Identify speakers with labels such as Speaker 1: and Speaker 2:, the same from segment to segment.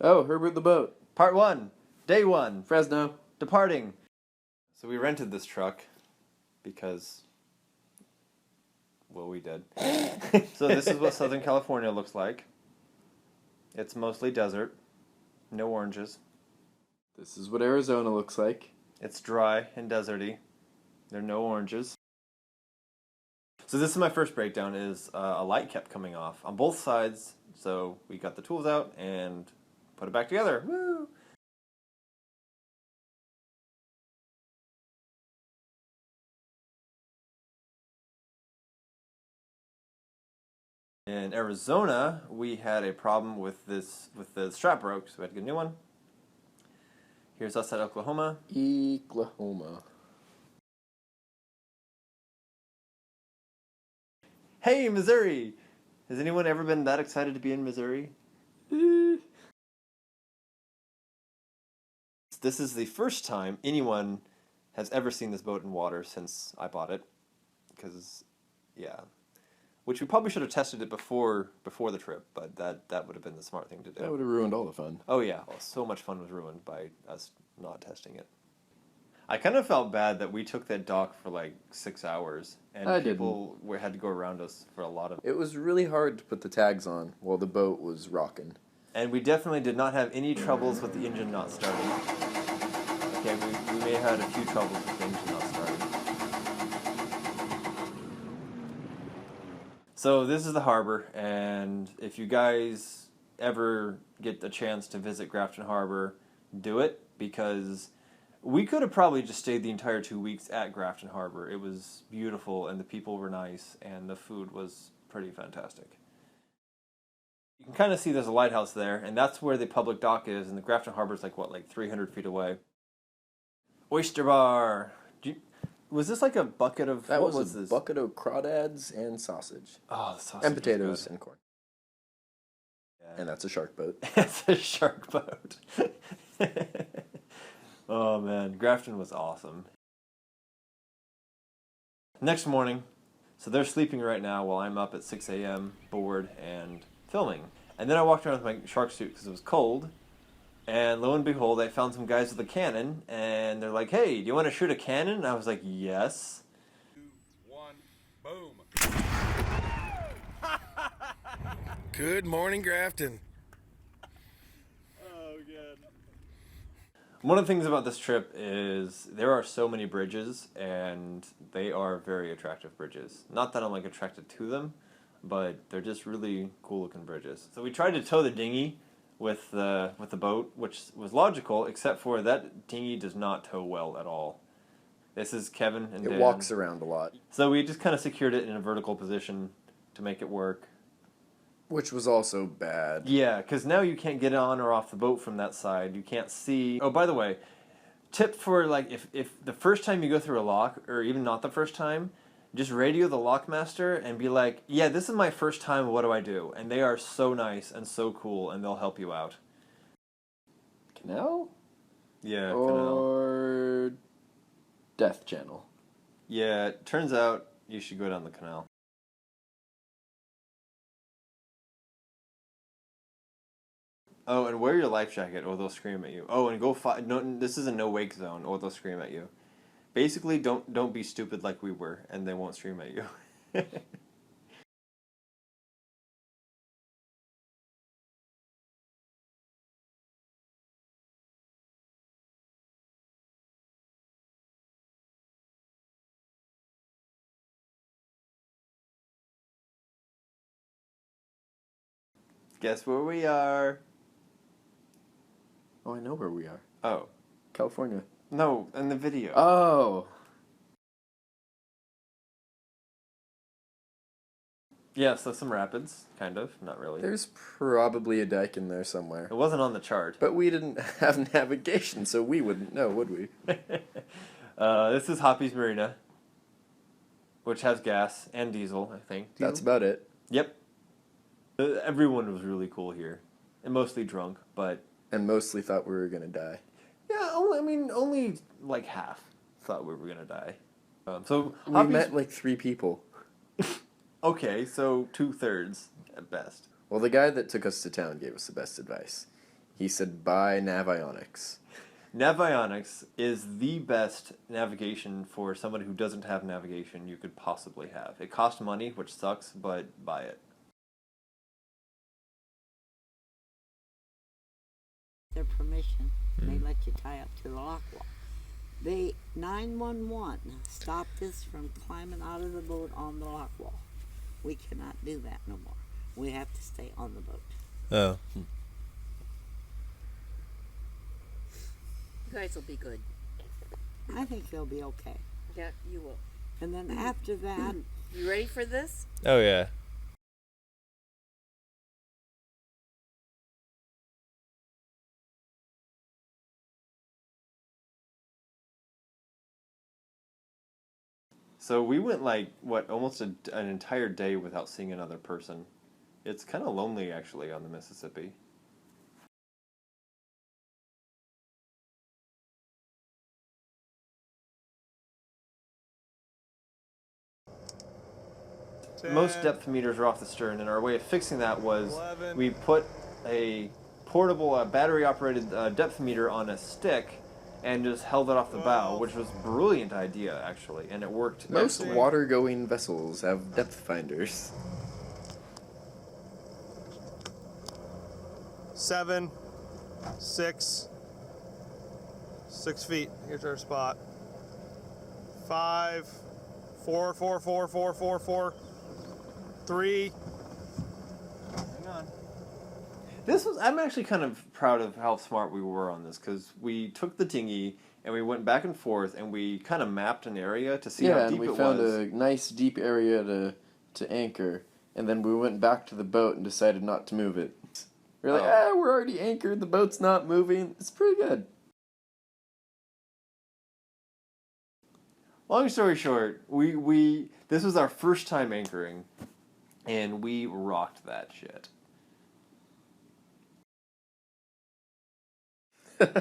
Speaker 1: Oh, Herbert the boat.
Speaker 2: Part 1, Day 1,
Speaker 1: Fresno.
Speaker 2: departing. So we rented this truck because, well, we did. So this is what Southern California looks like. It's mostly desert, no oranges.
Speaker 1: This is what Arizona looks like.
Speaker 2: It's dry and deserty. There are no oranges. So this is my first breakdown, is a light kept coming off on both sides. So we got the tools out and put it back together. Woo! In Arizona, we had a problem with the strap broke, so we had to get a new one. Here's us at Oklahoma.
Speaker 1: Oklahoma.
Speaker 2: Hey, Missouri! Has anyone ever been that excited to be in Missouri? This is the first time anyone has ever seen this boat in water since I bought it. Because, yeah. Which we probably should have tested it before the trip, but that would have been the smart thing to do.
Speaker 1: That would have ruined all the fun.
Speaker 2: Oh yeah, well, so much fun was ruined by us not testing it. I kind of felt bad that we took that dock for like 6 hours, and people had to go around us for a lot of.
Speaker 1: It was really hard to put the tags on while the boat was rocking.
Speaker 2: And we definitely did not have any troubles with the engine not starting. Okay, we may have had a few troubles with the engine not starting. So this is the harbor, and if you guys ever get the chance to visit Grafton Harbor, do it, because we could have probably just stayed the entire 2 weeks at Grafton Harbor. It was beautiful, and the people were nice, and the food was pretty fantastic. You can kind of see there's a lighthouse there, and that's where the public dock is, and the Grafton Harbor is like 300 feet away. Oyster bar! Was this like a bucket of...
Speaker 1: That
Speaker 2: what
Speaker 1: was
Speaker 2: this?
Speaker 1: A bucket of crawdads and sausage.
Speaker 2: Oh, the sausage.
Speaker 1: And potatoes and corn.
Speaker 2: Yeah.
Speaker 1: And that's a shark boat.
Speaker 2: It's a shark boat. Oh man, Grafton was awesome. Next morning, so they're sleeping right now while I'm up at 6 a.m. bored and filming. And then I walked around with my shark suit because it was cold. And lo and behold, I found some guys with a cannon, and they're like, "Hey, do you want to shoot a cannon?" And I was like, "Yes."
Speaker 3: 2, 1, boom. Good morning, Grafton.
Speaker 2: Oh, good. One of the things about this trip is there are so many bridges, and they are very attractive bridges. Not that I'm like attracted to them, but they're just really cool looking bridges. So we tried to tow the dinghy with the boat, which was logical, except for that dinghy does not tow well at all. This is Kevin and Dan.
Speaker 1: It walks around a lot.
Speaker 2: So we just kind of secured it in a vertical position to make it work.
Speaker 1: Which was also bad.
Speaker 2: Yeah, because now you can't get on or off the boat from that side. You can't see. Oh, by the way, tip for like if the first time you go through a lock, or even not the first time, just radio the lockmaster and be like, "Yeah, this is my first time, what do I do?" And they are so nice and so cool, and they'll help you out.
Speaker 1: Canal?
Speaker 2: Yeah,
Speaker 1: or
Speaker 2: canal.
Speaker 1: Death Channel.
Speaker 2: Yeah, it turns out you should go down the canal. Oh, and wear your life jacket or they'll scream at you. Oh, and no, this is a no wake zone or they'll scream at you. Basically, don't be stupid like we were, and they won't scream at you. Guess where we are?
Speaker 1: Oh, I know where we are.
Speaker 2: Oh.
Speaker 1: California.
Speaker 2: No, in the video.
Speaker 1: Oh.
Speaker 2: Yeah, so some rapids, kind of, not really.
Speaker 1: There's probably a dike in there somewhere.
Speaker 2: It wasn't on the chart.
Speaker 1: But we didn't have navigation, so we wouldn't know, would we?
Speaker 2: This is Hoppie's Marina, which has gas and diesel, I think. Diesel?
Speaker 1: That's about it.
Speaker 2: Yep. Everyone was really cool here, and mostly drunk, but...
Speaker 1: And mostly thought we were going to die.
Speaker 2: Yeah, only like half thought we were going to die. So
Speaker 1: we met like 3 people.
Speaker 2: Okay, so 2/3 at best.
Speaker 1: Well, the guy that took us to town gave us the best advice. He said, buy Navionics.
Speaker 2: Navionics is the best navigation for somebody who doesn't have navigation you could possibly have. It costs money, which sucks, but buy it.
Speaker 4: Their permission, they let you tie up to the lock wall. 911 stopped us from climbing out of the boat on the lock wall. We cannot do that no more. We have to stay on the boat.
Speaker 5: Oh.
Speaker 6: You guys will be good.
Speaker 4: I think they'll be okay.
Speaker 6: Yeah, you will.
Speaker 4: And then after that,
Speaker 6: You ready for this?
Speaker 5: Oh, yeah.
Speaker 2: So we went almost an entire day without seeing another person. It's kind of lonely, actually, on the Mississippi. Most depth meters are off the stern, and our way of fixing that was
Speaker 3: 11.
Speaker 2: we put a portable battery-operated depth meter on a stick and just held it off the bow,
Speaker 3: 12.
Speaker 2: which was a brilliant idea, actually, and it worked.
Speaker 1: Most
Speaker 2: excellent.
Speaker 1: water-going vessels have depth finders.
Speaker 3: 7, 6 feet. Here's our spot. 5, 4, 4, 4, 4, 4, 4, 3. Hang on.
Speaker 2: I'm actually kind of proud of how smart we were on this, because we took the dinghy and we went back and forth and we kind of mapped an area to see how
Speaker 1: Yeah,
Speaker 2: deep
Speaker 1: and we
Speaker 2: it
Speaker 1: found
Speaker 2: was.
Speaker 1: a nice deep area to anchor, and then we went back to the boat and decided not to move it. We were like, we're already anchored, the boat's not moving. It's pretty good.
Speaker 2: Long story short, we this was our first time anchoring, and we rocked that shit.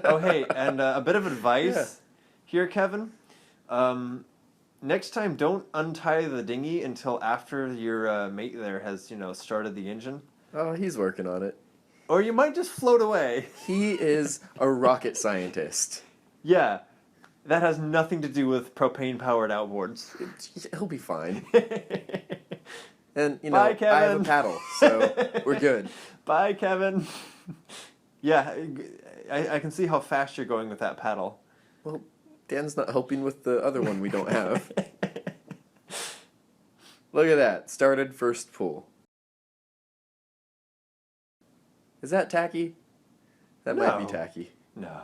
Speaker 2: Oh, hey, and a bit of advice here, Kevin. Next time, don't untie the dinghy until after your mate there has, started the engine.
Speaker 1: Oh, he's working on it.
Speaker 2: Or you might just float away.
Speaker 1: He is a rocket scientist.
Speaker 2: Yeah, that has nothing to do with propane-powered outboards.
Speaker 1: He'll be fine. And,
Speaker 2: Bye,
Speaker 1: I have
Speaker 2: Kevin.
Speaker 1: a paddle, so we're good.
Speaker 2: Bye, Kevin. Yeah, I can see how fast you're going with that paddle.
Speaker 1: Well, Dan's not helping with the other one we don't have. Look at that. Started first pull. Is that tacky? That might be
Speaker 2: No.
Speaker 1: tacky.
Speaker 2: No.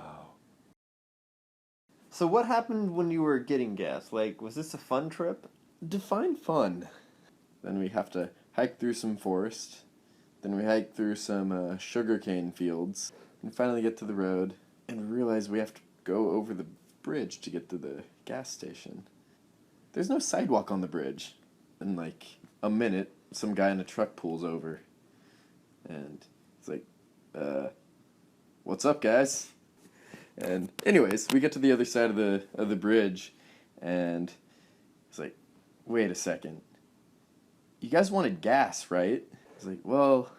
Speaker 2: So what happened when you were getting gas? Was this a fun trip?
Speaker 1: Define fun. Then we have to hike through some forest. Then we hike through some sugarcane fields. And finally get to the road. And realize we have to go over the bridge to get to the gas station. There's no sidewalk on the bridge. In a minute, some guy in a truck pulls over. And it's like, what's up, guys? And anyways, we get to the other side of the bridge, and it's like, wait a second. You guys wanted gas, right? It's like, well,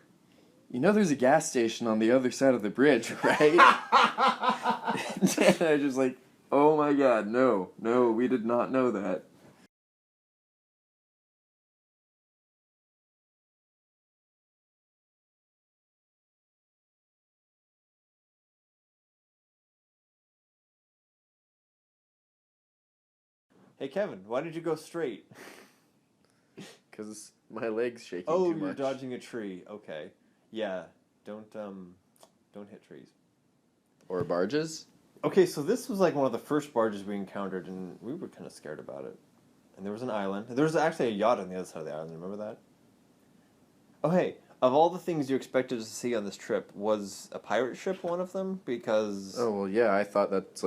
Speaker 1: there's a gas station on the other side of the bridge, right? And I was just like, oh my god, no, we did not know that.
Speaker 2: Hey, Kevin, why did you go straight?
Speaker 1: Because my leg's shaking
Speaker 2: Oh,
Speaker 1: too
Speaker 2: you're
Speaker 1: much.
Speaker 2: dodging a tree. Okay. Yeah, don't hit trees.
Speaker 1: Or barges?
Speaker 2: Okay, so this was one of the first barges we encountered, and we were kind of scared about it. And there was an island. There was actually a yacht on the other side of the island. Remember that? Oh, hey, of all the things you expected to see on this trip, was a pirate ship one of them? Because
Speaker 1: Oh, well, yeah, I thought that's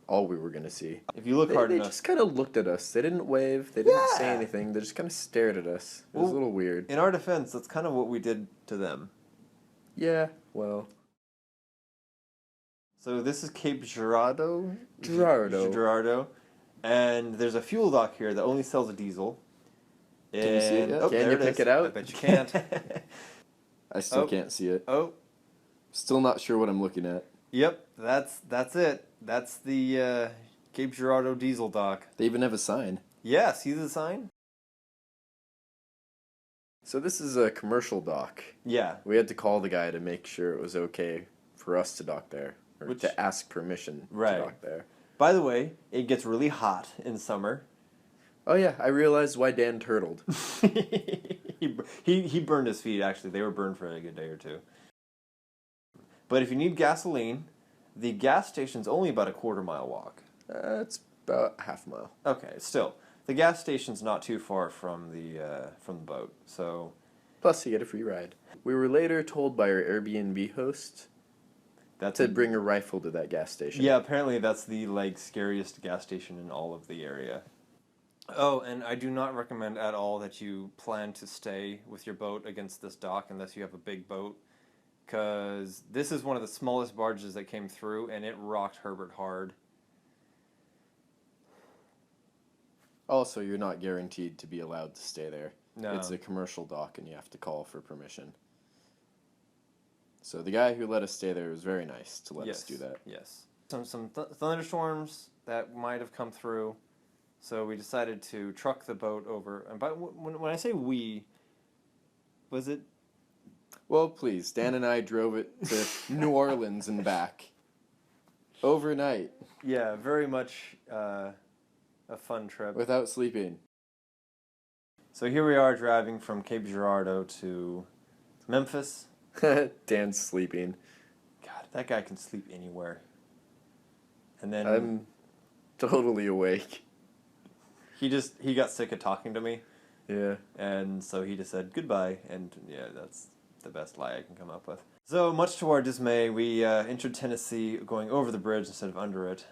Speaker 1: all we were going to see.
Speaker 2: if you look
Speaker 1: They,
Speaker 2: hard
Speaker 1: they
Speaker 2: enough...
Speaker 1: just kind of looked at us. They didn't wave. They didn't say
Speaker 2: Yeah.
Speaker 1: anything. They just kind of stared at us. It was a
Speaker 2: Well,
Speaker 1: little weird.
Speaker 2: In our defense, that's kind of what we did to them.
Speaker 1: Yeah, well...
Speaker 2: So this is Cape Girardeau?
Speaker 1: Girardeau.
Speaker 2: And there's a fuel dock here that only sells a diesel.
Speaker 1: Can you see it yet?
Speaker 2: Oh,
Speaker 1: Can
Speaker 2: there
Speaker 1: you
Speaker 2: it
Speaker 1: pick
Speaker 2: is.
Speaker 1: it out?
Speaker 2: I bet you can't.
Speaker 1: I still
Speaker 2: Oh.
Speaker 1: can't see it.
Speaker 2: Oh.
Speaker 1: Still not sure what I'm looking at.
Speaker 2: Yep, that's it. That's the Cape Girardeau diesel dock.
Speaker 1: They even have a sign.
Speaker 2: Yeah, see the sign?
Speaker 1: So this is a commercial dock.
Speaker 2: Yeah.
Speaker 1: We had to call the guy to make sure it was okay for us to dock there. Or to ask permission to dock there.
Speaker 2: By the way, it gets really hot in summer.
Speaker 1: Oh yeah, I realized why Dan turtled.
Speaker 2: he burned his feet, actually. They were burned for a good day or two. But if you need gasoline, the gas station's only about a quarter-mile walk.
Speaker 1: It's about half a mile.
Speaker 2: Okay, still. The gas station's not too far from the boat, so...
Speaker 1: Plus, you get a free ride. We were later told by our Airbnb host to bring a rifle to that gas station.
Speaker 2: Yeah, apparently that's the, scariest gas station in all of the area. Oh, and I do not recommend at all that you plan to stay with your boat against this dock unless you have a big boat, because this is one of the smallest barges that came through, and it rocked Herbert hard.
Speaker 1: Also, you're not guaranteed to be allowed to stay there.
Speaker 2: No.
Speaker 1: It's a commercial dock, and you have to call for permission. So the guy who let us stay there was very nice to let us do that.
Speaker 2: Yes. Some thunderstorms that might have come through, so we decided to truck the boat over. And when I say we, was it?
Speaker 1: Well, please, Dan and I drove it to New Orleans and back. Overnight.
Speaker 2: Yeah, very much a fun trip.
Speaker 1: Without sleeping.
Speaker 2: So here we are driving from Cape Girardeau to Memphis.
Speaker 1: Dan's sleeping.
Speaker 2: God, that guy can sleep anywhere. And then
Speaker 1: I'm totally awake.
Speaker 2: he got sick of talking to me.
Speaker 1: Yeah.
Speaker 2: And so he just said goodbye, and yeah, that's the best lie I can come up with. So much to our dismay, we entered Tennessee going over the bridge instead of under it.